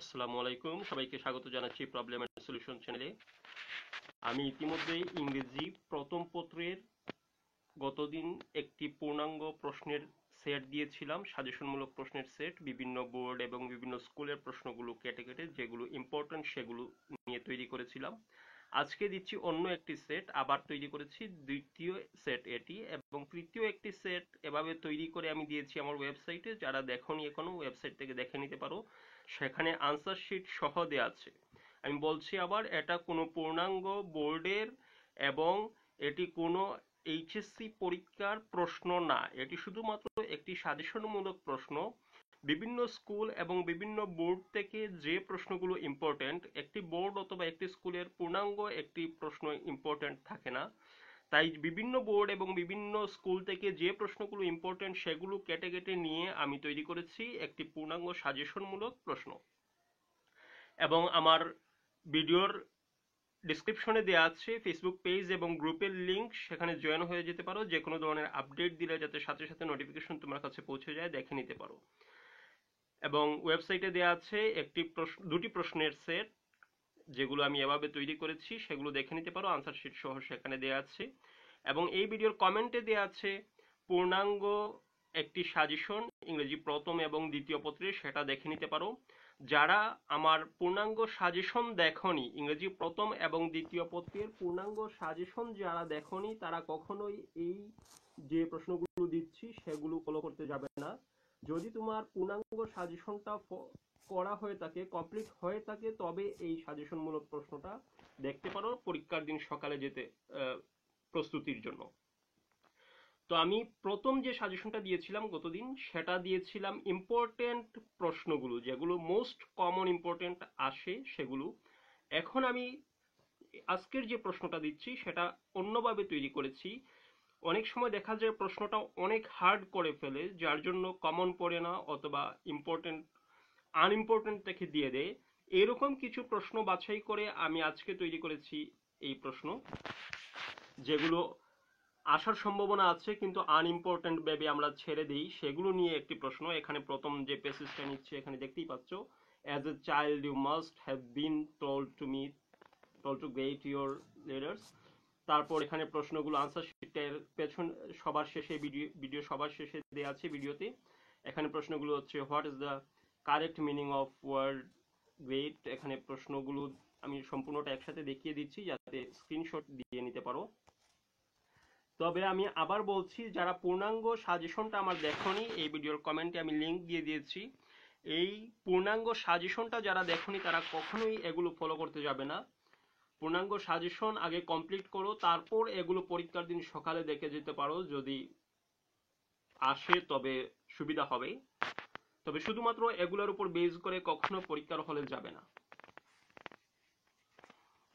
আসসালামু আলাইকুম, সবাইকে স্বাগত জানাচ্ছি প্রবলেম এন্ড সলিউশন চ্যানেলে। আমি ইতিমধ্যে ইংরেজি প্রথম পত্রের গতদিন একটি পূর্ণাঙ্গ প্রশ্নের সেট দিয়েছিলাম, সাজেশনমূলক প্রশ্নের সেট, বিভিন্ন বোর্ড এবং বিভিন্ন স্কুলের প্রশ্নগুলো কেটে কেটে যেগুলো ইম্পর্টেন্ট সেগুলো নিয়ে তৈরি করেছিলাম। আজকে দিচ্ছি অন্য একটি সেট, আবার তৈরি করেছি দ্বিতীয় সেট এটি, এবং তৃতীয় একটি সেট এভাবে তৈরি করে আমি দিয়েছি আমার ওয়েবসাইটে। যারা দেখোনি এখনো, ওয়েবসাইট থেকে দেখে নিতে পারো, সেখানে আনসার শিট সহ দেওয়া আছে। আমি বলছি আবার, এটা কোনো পূর্ণাঙ্গ বোর্ডের এবং এটি কোনো এইচএসসি পরীক্ষার প্রশ্ন না, এটি শুধুমাত্র একটি সাজেশনমূলক প্রশ্ন। বিভিন্ন স্কুল এবং বিভিন্ন বোর্ড থেকে যে প্রশ্নগুলো ইম্পর্টেন্ট, একটি বোর্ড অথবা একটি স্কুলের পূর্ণাঙ্গ একটি প্রশ্ন ইম্পর্টেন্ট থাকে না, তাই বিভিন্ন বোর্ড এবং বিভিন্ন স্কুল থেকে যে প্রশ্নগুলো ইম্পর্টেন্ট সেগুলো কেটে কেটে নিয়ে আমি তৈরি করেছি একটি পূর্ণাঙ্গ সাজেশনমূলক প্রশ্ন। এবং আমার ভিডিওর ডিসক্রিপশনে দেওয়া আছে ফেসবুক পেজ এবং গ্রুপের লিংক, সেখানে জয়েন হয়ে যেতে পারো। যে কোনো ধরনের আপডেট দিলে যাতে সাথে সাথে নোটিফিকেশন তোমার কাছে পৌঁছে যায়, দেখে নিতে পারো। এবং ওয়েবসাইটে দেওয়া আছে দুটি প্রশ্নের সেট, যেগুলো আমি এভাবে তৈরি করেছি, সেগুলো দেখে নিতে পারো। আনসার শিট সহ সেখানে দেওয়া আছে। এবং এই ভিডিওর কমেন্টে দেওয়া আছে পূর্ণাঙ্গ একটি সাজেশন ইংরেজি প্রথম এবং দ্বিতীয় পত্রে, সেটা দেখে নিতে পারো। যারা আমার পূর্ণাঙ্গ সাজেশন দেখনি, ইংরেজি প্রথম এবং দ্বিতীয় পত্রের পূর্ণাঙ্গ সাজেশন যারা দেখনি, তারা কখনোই এই যে প্রশ্নগুলো দিচ্ছি সেগুলো ফলো করতে যাবে না। যদি তোমার পূর্ণাঙ্গ সাজেশনটা করা হয়ে থাকে, কমপ্লিট হয়ে থাকে, তবে এই সাজেশনমূলক প্রশ্নটা দেখতে পারো পরীক্ষার দিন সকালে যেতে প্রস্তুতির জন্য। তো আমি প্রথম যে সাজেশনটা দিয়েছিলাম গতদিন, সেটা দিয়েছিলাম ইম্পর্টেন্ট প্রশ্নগুলো, যেগুলো মোস্ট কমন ইম্পর্টেন্ট আসে সেগুলো। এখন আমি আজকের যে প্রশ্নটা দিচ্ছি সেটা অন্যভাবে তৈরি করেছি। অনেক সময় দেখা যায় প্রশ্নটা অনেক হার্ড করে ফেলে, যার জন্য কমন পড়ে না অথবা ইম্পর্টেন্ট আনইম্পর্টেন্ট থেকে দিয়ে দেয়। এরকম কিছু প্রশ্ন বাছাই করে আমি আজকে তৈরি করেছি এই প্রশ্ন, যেগুলো আসার সম্ভাবনা আছে কিন্তু আনইম্পর্টেন্ট ভেবে আমরা ছেড়ে দিই, সেগুলো নিয়ে একটি প্রশ্ন। এখানে প্রথম যে প্যাসেজটা নিচ্ছে, এখানে দেখতেই পাচ্ছ, as a child you must have been told to get your letters। তারপর এখানে প্রশ্নগুলো আনসার শিটের পেছন সবার শেষে, ভিডিও সবার শেষে দেওয়া আছে ভিডিওতে। এখানে প্রশ্নগুলো হচ্ছে what is the correct meaning of word great. এখানে প্রশ্নগুলো আমি সম্পূর্ণটা একসাথে দেখিয়ে দিচ্ছি যাতে স্ক্রিনশট দিয়ে নিতে পারো। তবে আমি আবার বলছি, যারা পূর্ণাঙ্গ সাজেশনটা আমার দেখনি, এই ভিডিওর কমেন্টে আমি লিংক দিয়ে দিয়েছি। এই পূর্ণাঙ্গ সাজেশনটা যারা দেখনি তারা কখনোই এগুলো ফলো করতে যাবে না। পূর্ণাঙ্গ সাজেশন আগে কমপ্লিট করো, তারপর এগুলো পরীক্ষার দিন সকালে দেখে যেতে পারো। যদি আসে তবে সুবিধা হবে, তবে শুধুমাত্র এগুলোর উপর বেস করে কখনো পরীক্ষার হলে যাবে না।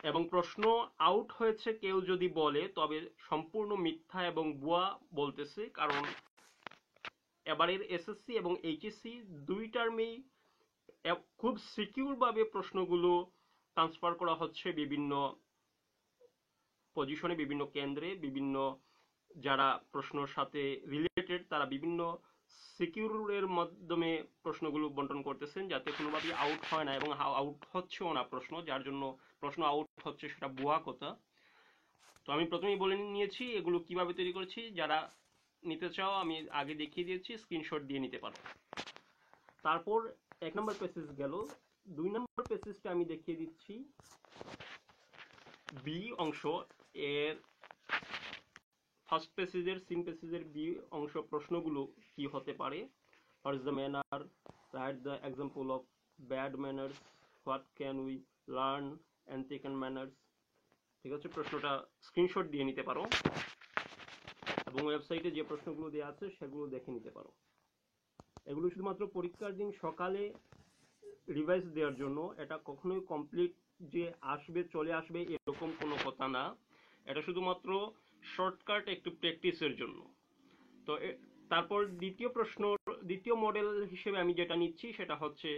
এবং প্রশ্ন আউট হয়েছে কেউ যদি বলে, তবে সম্পূর্ণ মিথ্যা এবং ভুয়া বলতেছে, কারণ এবারের এসএসসি এবং এইচএসসি দুই টার্মেই খুব সিকিউর ভাবে প্রশ্নগুলো ট্রান্সফার করা হচ্ছে বিভিন্ন পজিশনে, বিভিন্ন কেন্দ্রে, বিভিন্ন যারা প্রশ্নের সাথে রিলেটেড তারা বিভিন্ন সিকিউরের মাধ্যমে প্রশ্নগুলো বন্টন করতেছেন, যাতে কোনোভাবেই আউট হয় না এবং আউট হচ্ছেও না প্রশ্ন। যার জন্য প্রশ্ন আউট হচ্ছে সেটা ভুয়া কথা। তো আমি প্রথমেই বলে নিয়েছি এগুলো কিভাবে তৈরি করেছি। যারা নিতে চাও আমি আগে দেখিয়ে দিয়েছি, স্ক্রিনশট দিয়ে নিতে পারো। তারপর 1 নম্বর প্যাসেজ গেল। 2 নম্বর প্যাসেজটা আমি দেখিয়ে দিচ্ছি। বি অংশ এর ফার্স্ট প্যাসেজের, সিন প্যাসেজের বি অংশ প্রশ্নগুলো কি হতে পারে। What is the manner, write the example of bad manners, what can we learn and taken manners. ঠিক আছে, প্রশ্নটা স্ক্রিনশট দিয়ে নিতে পারো এবং ওয়েবসাইটে যে প্রশ্নগুলো দেওয়া আছে সেগুলো দেখে নিতে পারো। এগুলো শুধুমাত্র পরীক্ষার দিন সকালে রিভাইজ দেওয়ার জন্য, এটা কখনোই কমপ্লিট যে আসবে চলে আসবে এরকম কোনো কথা না। এটা শুধুমাত্র শর্টকাট একটু প্র্যাকটিসের জন্য। তো তারপর দ্বিতীয় মডেল হিসেবে আমি যেটা নিচ্ছি সেটা হচ্ছে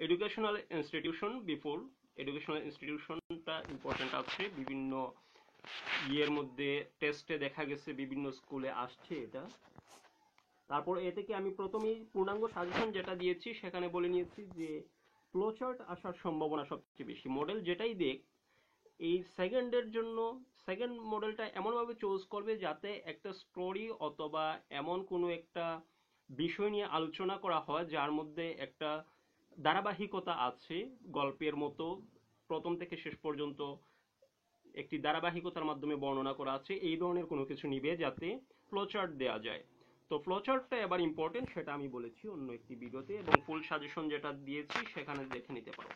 এডুকেশনাল ইনস্টিটিউশন। বিফোর এডুকেশনাল ইনস্টিটিউশনটা ইম্পর্টেন্ট আছে, বিভিন্ন ইয়ের মধ্যে টেস্টে দেখা গেছে বিভিন্ন স্কুলে আসছে এটা। তারপর এ থেকে আমি প্রথমেই পূর্ণাঙ্গ সাজেশন যেটা দিয়েছি সেখানে বলে নিয়েছি যে ফ্লোচার্ট আসার সম্ভাবনা সবচেয়ে বেশি। মডেল যেটাই দেখ, এই সেকেন্ডের জন্য সেকেন্ড মডেলটা এমনভাবে চুজ করবে যাতে একটা স্টোরি অথবা এমন কোনো একটা বিষয় নিয়ে আলোচনা করা হয় যার মধ্যে একটা ধারাবাহিকতা আছে, গল্পের মতো প্রথম থেকে শেষ পর্যন্ত একটি ধারাবাহিকতার মাধ্যমে বর্ণনা করা আছে, এই ধরনের কোনো কিছু নিবে যাতে ফ্লোচার্ট দেওয়া যায়। তো ফ্লোচার্টটা এবার ইম্পর্টেন্ট, সেটা আমি বলেছি অন্য একটি ভিডিওতে, এবং ফুল সাজেশন যেটা দিয়েছি সেখানে দেখে নিতে পারো।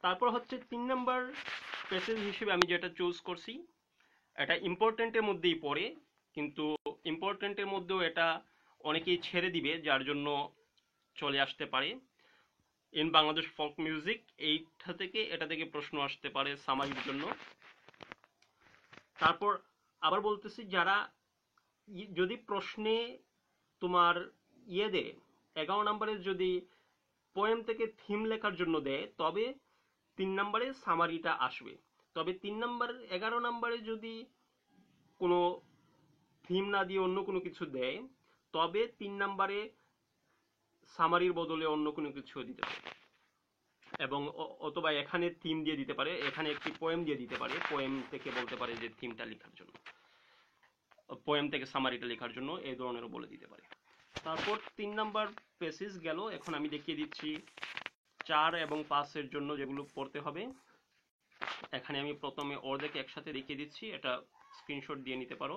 তারপর হচ্ছে 3 নাম্বার প্যাসেজ হিসেবে আমি যেটা চুজ করছি, এটা ইম্পর্টেন্টের মধ্যেই পড়ে, কিন্তু ইম্পর্টেন্টের মধ্যেও এটা অনেকেই ছেড়ে দিবে, যার জন্য চলে আসতে পারে ইন বাংলাদেশ ফোক মিউজিক, এটা থেকে প্রশ্ন আসতে পারে সামারির জন্য। তারপর আবার বলতেছি, যারা যদি প্রশ্নে তোমার দেয় 11 নম্বরে যদি পোয়েম থেকে থিম লেখার জন্য দেয়, তবে 3 নম্বরে সামারিটা আসবে। তবে 11 নম্বরে যদি কোনো থিম না দিয়ে অন্য কোনো কিছু দেয়, তবে 3 নম্বরে সামারির বদলে অন্য কোনো কিছু দিতে পারে, এবং অথবা এখানে থিম দিয়ে দিতে পারে, এখানে একটি পোয়েম দিয়ে দিতে পারে, পোয়েম থেকে বলতে পারে যে থিমটা লেখার জন্য, পোয়েম থেকে সামারিটা লেখার জন্য, এই ধরনেরও বলে দিতে পারে। তারপর 3 নাম্বার পেসেজ গেল। এখন আমি দেখিয়ে দিচ্ছি 4 এবং 5 এর জন্য যেগুলো পড়তে হবে। এখানে আমি প্রথমে অর্ধেক একসাথে দেখিয়ে দিচ্ছি, এটা স্ক্রিনশট দিয়ে নিতে পারো,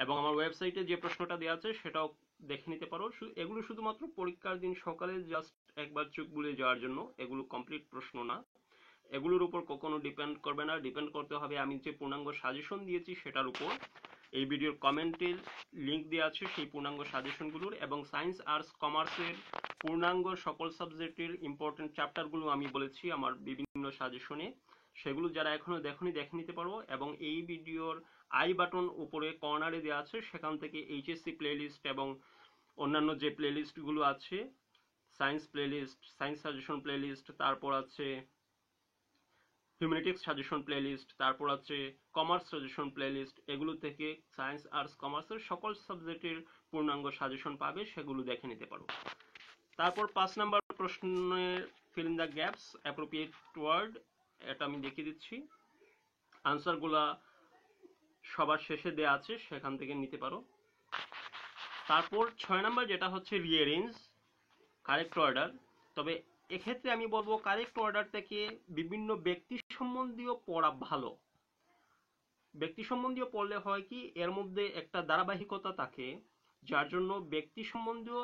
এবং আমার ওয়েবসাইটে যে প্রশ্নটা দেওয়া আছে সেটাও দেখে নিতে পারো। এগুলো শুধুমাত্র পরীক্ষার দিন সকালে জাস্ট একবার চোখ বুলিয়ে যাওয়ার জন্য, এগুলো কমপ্লিট প্রশ্ন না, এগুলোর উপর কখনো ডিপেন্ড করবে না। ডিপেন্ড করতে হবে আমি যে পূর্ণাঙ্গ সাজেশন দিয়েছি সেটার উপর। এই ভিডিওর কমেন্টের লিঙ্ক দেওয়া আছে সেই পূর্ণাঙ্গ সাজেশনগুলোর, এবং সায়েন্স আর্টস কমার্সের পূর্ণাঙ্গ সকল সাবজেক্টের ইম্পর্টেন্ট চ্যাপ্টারগুলো আমি বলেছি আমার বিভিন্ন সাজেশনে, সেগুলো যারা এখনো দেখোনি দেখে নিতে পারো। এবং এই ভিডিওর আই বাটন উপরে কর্নারে দেওয়া আছে, সেখান থেকে এইচএসসি প্লেলিস্ট এবং অন্যান্য যে প্লেলিস্টগুলো আছে, science playlist, science suggestion playlist, তারপর আছে হিউম্যানিটিক্স সাজেশন প্লেলিস্ট, তারপর আছে কমার্স সাজেশন প্লেলিস্ট, এগুলো থেকে সায়েন্স আর্টস কমার্সের সকল সাবজেক্টের পূর্ণাঙ্গ সাজেশন পাবে, সেগুলো দেখে নিতে পারো। তারপর 5 নাম্বার প্রশ্নের fill in the gaps appropriate word, এটা আমি দেখিয়ে দিচ্ছি। আনসারগুলা সবার শেষে দেয়া আছে, সেখান থেকে নিতে পারো। তারপর 6 নাম্বার যেটা হচ্ছে রিঅ্যারেঞ্জ কারেক্ট অর্ডার। তবে এক্ষেত্রে আমি বলবো কারেক্ট অর্ডার থেকে বিভিন্ন ব্যক্তি সম্বন্ধীয় পড়া ভালো। ব্যক্তি সম্বন্ধীয় পড়লে হয় কি, এর মধ্যে একটা ধারাবাহিকতা থাকে, যার জন্য ব্যক্তি সম্বন্ধীয়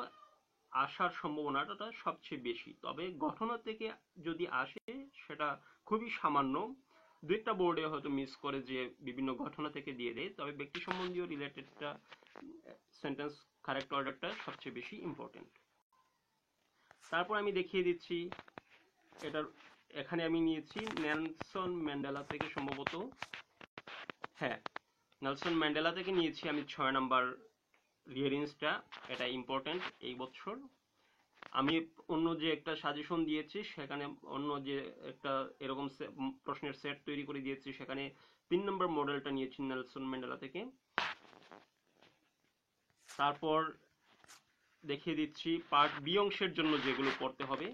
আসার সম্ভাবনাটা সবচেয়ে বেশি। তবে ঘটনা থেকে যদি আসে সেটা খুবই সামান্য, দুইটা বোর্ডে হয়তো মিস করে যে বিভিন্ন ঘটনা থেকে দিয়ে দেয়, তবে ব্যক্তি সম্বন্ধীয় রিলেটেডটা সেন্টেন্স কারেক্ট অর্ডারটা সবচেয়ে বেশি ইম্পর্টেন্ট। তারপর আমি দেখিয়ে দিচ্ছি, এখানে আমি নিয়েছি নেলসন ম্যান্ডেলা থেকে, সম্ভবত হ্যাঁ নেলসন ম্যান্ডেলা থেকে নিয়েছি আমি 6 নাম্বার রিয়ারেঞ্জটা, এটা ইম্পর্টেন্ট এই বছর। আমি অন্য যে একটা সাজেশন দিয়েছি সেখানে অন্য যে একটা এরকম প্রশ্নের সেট তৈরি করে দিয়েছি, সেখানে 3 নম্বর মডেলটা নিয়েছি নেলসন ম্যান্ডেলা থেকে। তারপর দেখিয়ে দিচ্ছি পার্ট বি অংশের জন্য যেগুলো পড়তে হবে।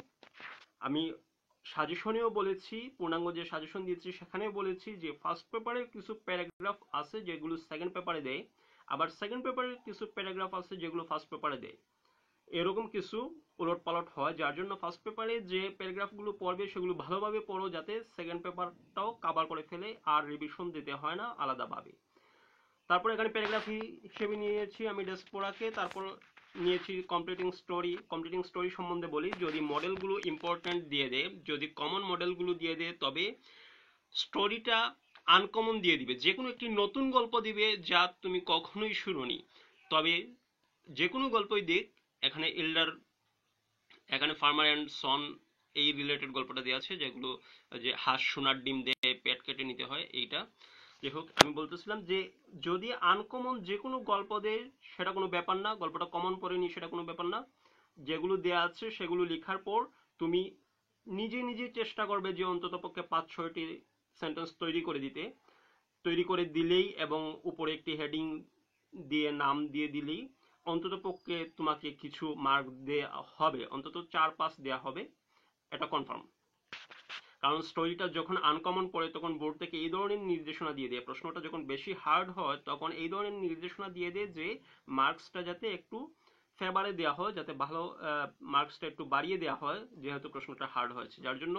আমি সাজেশনেও বলেছি, পূর্ণাঙ্গ যে সাজেশন দিয়েছি সেখানেও বলেছি যে ফার্স্ট পেপারের কিছু প্যারাগ্রাফ আছে যেগুলো সেকেন্ড পেপারে দেয়, আবার সেকেন্ড পেপারের কিছু প্যারাগ্রাফ আছে যেগুলো ফার্স্ট পেপারে দেয়, এরকম কিছু উলট পালট হয়, যার জন্য ফার্স্ট পেপারে যে প্যারাগ্রাফগুলো পড়বে সেগুলো ভালোভাবে পড়ো, যাতে সেকেন্ড পেপারটাও কভার করে ফেলে আর রিভিশন দিতে হয় না আলাদাভাবে। তারপর এখানে প্যারাগ্রাফ হিসেবে নিয়েছি আমি ডেসপোরাকে। তারপর নিয়েছি কমপ্লিটিং স্টোরি সম্বন্ধে বলি। যদি মডেলগুলো ইম্পর্টেন্ট দিয়ে দেয়, যদি কমন মডেলগুলো দিয়ে দেয়, তবে স্টোরিটা আনকমন দিয়ে দিবে, যে কোনো একটি নতুন গল্প দিবে যা তুমি কখনোই শুনোনি। তবে যে কোনো গল্পই দিক, এখানে এখানে ফার্মার অ্যান্ড সন এই রিলেটেড গল্পটা দেওয়া আছে, যেগুলো যে হাঁস সোনার ডিম দিয়ে পেট কেটে নিতে হয়, এইটা। যাই হোক, আমি বলতেছিলাম যে যদি আনকমন যে কোনো গল্প দেয় সেটা কোনো ব্যাপার না, গল্পটা কমন পড়েনি সেটা কোনো ব্যাপার না। যেগুলো দেয়া আছে সেগুলো লেখার পর তুমি নিজে নিজে চেষ্টা করবে যে অন্তত পক্ষে 5-6টি সেন্টেন্স তৈরি করে দিলেই, এবং উপরে একটি হেডিং দিয়ে নাম দিয়ে দিলেই অন্তত পক্ষে তোমাকে কিছু মার্ক দেয়া হবে, অন্তত 4-5 দেয়া হবে। এটা কনফার্ম। কারণ স্টোরিটা যখন আনকমন পড়ে তখন বোর্ড থেকে এই ধরনের নির্দেশনা দিয়ে দেয়, প্রশ্নটা যখন বেশি হার্ড হয় তখন এই ধরনের নির্দেশনা দিয়ে দেয় যে মার্কসটা যাতে একটু ফেভারে দেওয়া হয়, যাতে ভালো মার্কসটা একটু বাড়িয়ে দেওয়া হয় যেহেতু প্রশ্নটা হার্ড হয়েছে। যার জন্য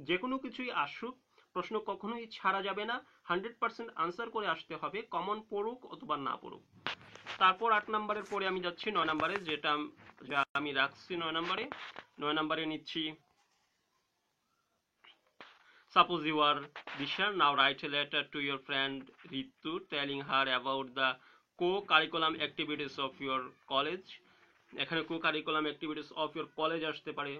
যে কোনো কিছুই আসুক প্রশ্ন কখনোই ছাড়া যাবে না, 100% আনসার করে আসতে হবে, কমন পড়ুক অথবা না পড়ুক। তারপর 8 নম্বরের পরে আমি যাচ্ছি 9 নম্বরে, যেটা আমি রাখছি 9 নম্বরে নিচ্ছি Suppose you are Disha, now write a letter to your friend Ritu telling her about the co-curriculum activities of your college. এখানে co-curriculum activities of your college আসতে পারে।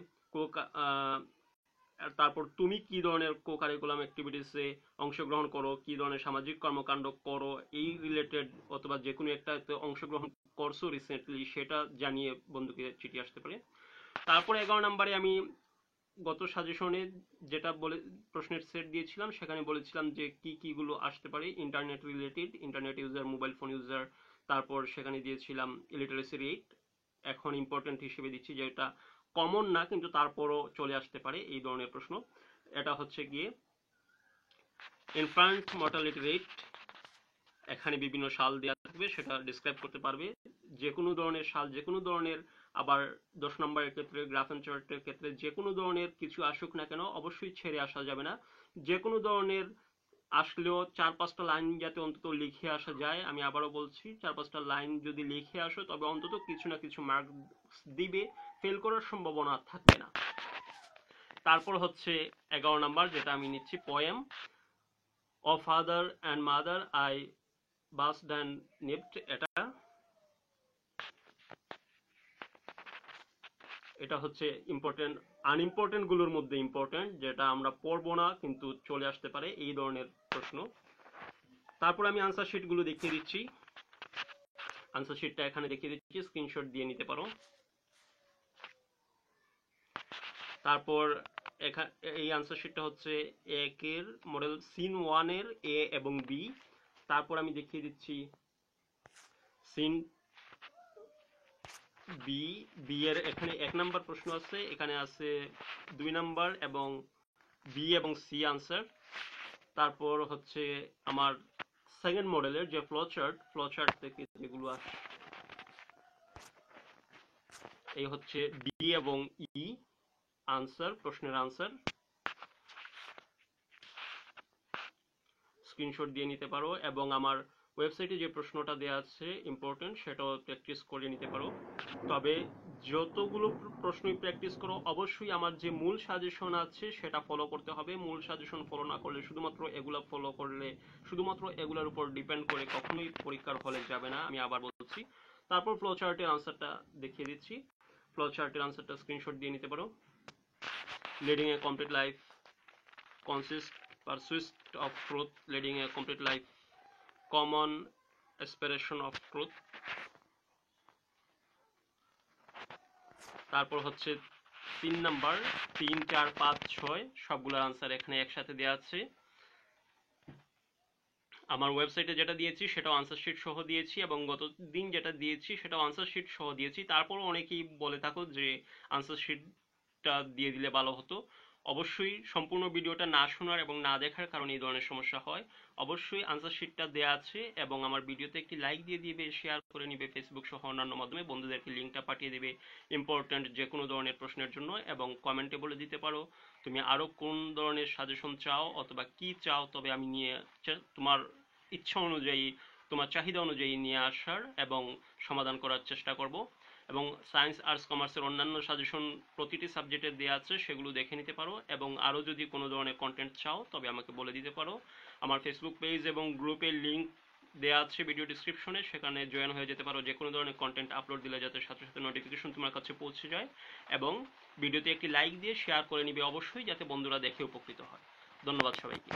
তারপর তুমি কি ধরনের co-curriculum activities এ অংশগ্রহণ করো, কি ধরনের সামাজিক কর্মকাণ্ড করো, এই রিলেটেড অথবা যে কোনো একটাতে অংশগ্রহণ করছো রিসেন্টলি সেটা জানিয়ে বন্ধুকে চিঠি আসতে পারে। তারপর 11 নম্বরে আমি গত সাজেশনে যেটা বলে প্রশ্নের সেট দিয়েছিলাম সেখানে বলেছিলাম যে কি কি গুলো আসতে পারে internet related, internet user, mobile phone user, তারপর সেখানে দিয়েছিলাম ইলিটারেসি রেট। এখন ইম্পর্টেন্ট হিসেবে দিচ্ছি যে এটা কমন না কিন্তু তারপরও চলে আসতে পারে এই ধরনের প্রশ্ন। এটা হচ্ছে গিয়ে ইনফ্যান্ট মর্টালিটি রেট, এখানে বিভিন্ন সাল দেওয়া থাকবে সেটা ডিসক্রাইব করতে পারবে, যে কোনো ধরনের সাল, যে কোনো ধরনের। আবার 10 নম্বরের ক্ষেত্রে গ্রাফ এন্ড চার্টের ক্ষেত্রে যে কোনো ধরনের কিছু আসুক না কেন অবশ্যই ছেড়ে আসা যাবে না, যে কোনো ধরনের আসলেও 4-5টা লাইন যাতে অন্তত লিখে আসা যায়। আমি আবারও বলছি 4-5টা লাইন যদি লিখে আসো তবে অন্তত কিছু না কিছু মার্কস দিবে, ফেল করার সম্ভাবনা থাকবে না। তারপর হচ্ছে 11 নম্বর যেটা আমি নিচ্ছি পোয়েম ও father and mother I bussed and nipped. এটা হচ্ছে ইম্পর্টেন্ট, আনইম্পর্টেন্ট গুলোর মধ্যে ইম্পর্টেন্ট, যেটা আমরা পড়বো না কিন্তু চলে আসতে পারে এই ধরনের প্রশ্ন। তারপর আমি আনসার শিট গুলো দেখিয়ে দিচ্ছি, আনসার শিটটা এখানে দেখিয়ে দিচ্ছি, স্ক্রিনশট দিয়ে নিতে পারো। তারপর এই আনসার শিটটা হচ্ছে একের মডেল সিন 1 এর এ এবং বি। তারপর আমি দেখিয়ে দিচ্ছি সিন বি, বি এর এখানে 1 নাম্বার প্রশ্ন আছে, এখানে আছে 2 নাম্বার এবং বি এবং সি আনসার। তারপর হচ্ছে আমার সেকেন্ড মডেলের যে ফ্লোচার্ট থেকে যেগুলো আছে এই হচ্ছে বি এবং ই আনসার, প্রশ্নের আনসার। স্ক্রিনশট দিয়ে নিতে পারো এবং আমার ওয়েবসাইটে যে প্রশ্নটা দেওয়া আছে ইম্পর্টেন্ট সেটাও প্র্যাকটিস করে নিতে পারো। তবে যতগুলো প্রশ্নই প্র্যাকটিস করো অবশ্যই আমার যে মূল সাজেশন আছে সেটা ফলো করতে হবে। মূল সাজেশন ফলো না করলে, শুধুমাত্র এগুলা ফলো করলে, শুধুমাত্র এগুলোর উপর ডিপেন্ড করে কখনোই পরীক্ষার হলে যাবে না, আমি আবার বলছি। তারপর ফ্লো চার্টের আনসারটা দেখিয়ে দিচ্ছি, ফ্লো চার্টের আনসারটা স্ক্রিনশট দিয়ে নিতে পারো। Leading A complete life consists pursuit of truth, leading a complete life, common aspiration of truth। তারপর হচ্ছে 3 নাম্বার 3, 4, 5, 6 সবগুলোর আনসার এখানে একসাথে দেওয়া আছে। আমার ওয়েবসাইটে যেটা দিয়েছি সেটাও আনসার শিট সহ দিয়েছি এবং গত দিন যেটা দিয়েছি সেটাও আনসার শিট সহ দিয়েছি। তারপর অনেকেই বলে থাকো যে আনসার শিটটা দিয়ে দিলে ভালো হতো। অবশ্যই সম্পূর্ণ ভিডিওটা না শোনার এবং না দেখার কারণে এই ধরনের সমস্যা হয়। অবশ্যই আনসার শিটটা দেওয়া আছে এবং আমার ভিডিওতে একটি লাইক দিয়ে দিবে, শেয়ার করে নিবে ফেসবুক সহ অন্যান্য মাধ্যমে, বন্ধুদেরকে লিঙ্কটা পাঠিয়ে দেবে ইম্পর্টেন্ট যে কোনো ধরনের প্রশ্নের জন্য এবং কমেন্টে বলে দিতে পারো তুমি আরো কোন ধরনের সাজেশন চাও অথবা কি চাও, তবে আমি নিয়ে তোমার ইচ্ছা অনুযায়ী, তোমার চাহিদা অনুযায়ী নিয়ে আসার এবং সমাধান করার চেষ্টা করব। এবং সায়েন্স, আর্টস, কমার্সের অন্যান্য সাজেশন প্রতিটি সাবজেক্টের দেওয়া আছে, সেগুলো দেখে নিতে পারো এবং আরও যদি কোনো ধরনের কন্টেন্ট চাও তবে আমাকে বলে দিতে পারো। আমার ফেসবুক পেজ এবং গ্রুপের লিঙ্ক দেওয়া আছে ভিডিও ডিসক্রিপশনে, সেখানে জয়েন হয়ে যেতে পারো। যে কোনো ধরনের কন্টেন্ট আপলোড দিলে যাতে সাথে সাথে নোটিফিকেশন তোমার কাছে পৌঁছে যায় এবং ভিডিওতে একটি লাইক দিয়ে শেয়ার করে নিবে অবশ্যই, যাতে বন্ধুরা দেখে উপকৃত হয়। ধন্যবাদ সবাইকে।